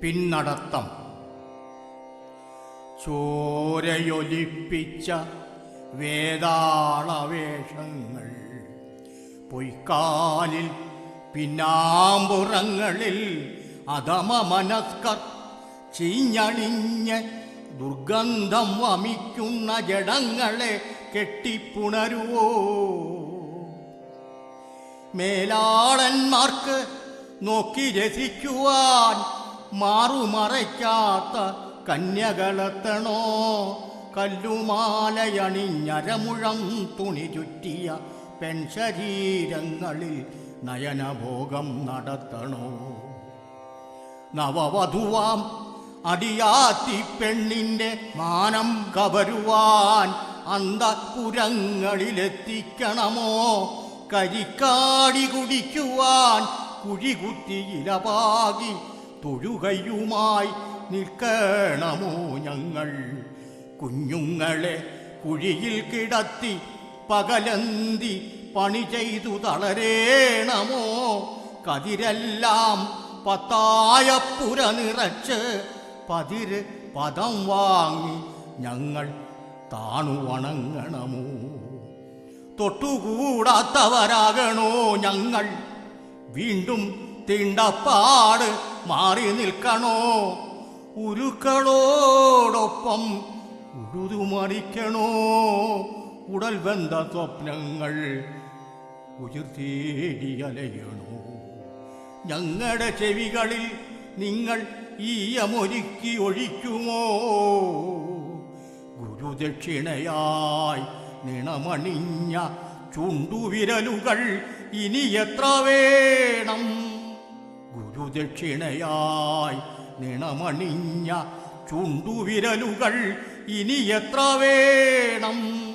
പിന്നടത്തം. ചോരയൊലിപ്പിച്ച വേതാളവേഷങ്ങൾ പൊയ്ക്കാലിൽ പിന്നാമ്പുറങ്ങളിൽ അധമമനസ്കർ ചീഞ്ഞണിഞ്ഞ് ദുർഗന്ധം വമിക്കുന്ന ജഡങ്ങളെ കെട്ടിപ്പുണരുവോ. മേലാളന്മാർക്ക് നോക്കി രസിക്കുവാൻ മാറുമറയ്ക്കാത്ത കന്യകളെത്തണോ. കല്ലുമാലയണിഞ്ഞരമുഴം തുണി ചുറ്റിയ പെൺശരീരങ്ങളിൽ നയനഭോഗം നടത്തണോ. നവവധുവാം അടിയാത്തി പെണ്ണിൻ്റെ മാനം കവരുവാൻ അന്തഃപുരങ്ങളിലെത്തിക്കണമോ. കരിക്കാടി കുടിക്കുവാൻ കുഴികുത്തി ഇലപാകി തൊഴുകയുമായി നിൽക്കണമോ ഞങ്ങൾ. കുഞ്ഞുങ്ങളെ കുഴിയിൽ കിടത്തി പകലന്തി പണി ചെയ്തു തളരേണമോ. കതിരെല്ലാം പത്തായപ്പുര നിറച്ച് പതിര് പദം വാങ്ങി ഞങ്ങൾ താണു വണങ്ങണമോ. തൊട്ടുകൂടാത്തവരാകണോ ഞങ്ങൾ. വീണ്ടും തിണ്ടപ്പാട് മാറി നിൽക്കണോ. ഉരുക്കളോടൊപ്പം ഉഴുതുമറിക്കണോ. ഉടൽ ബന്ധ സ്വപ്നങ്ങൾ ഉയർത്തേടിയലയണോ. ഞങ്ങളുടെ ചെവികളിൽ നിങ്ങൾ ഈയമൊരുക്കി ഒഴിക്കുമോ. ഗുരുദക്ഷിണയായി നിണമണിഞ്ഞ ചുണ്ടുവിരലുകൾ ഇനി എത്ര വേണം. ഗുരുദക്ഷിണയായി നിണമണിഞ്ഞ ചുണ്ടുവിരലുകൾ ഇനി എത്ര വേണം.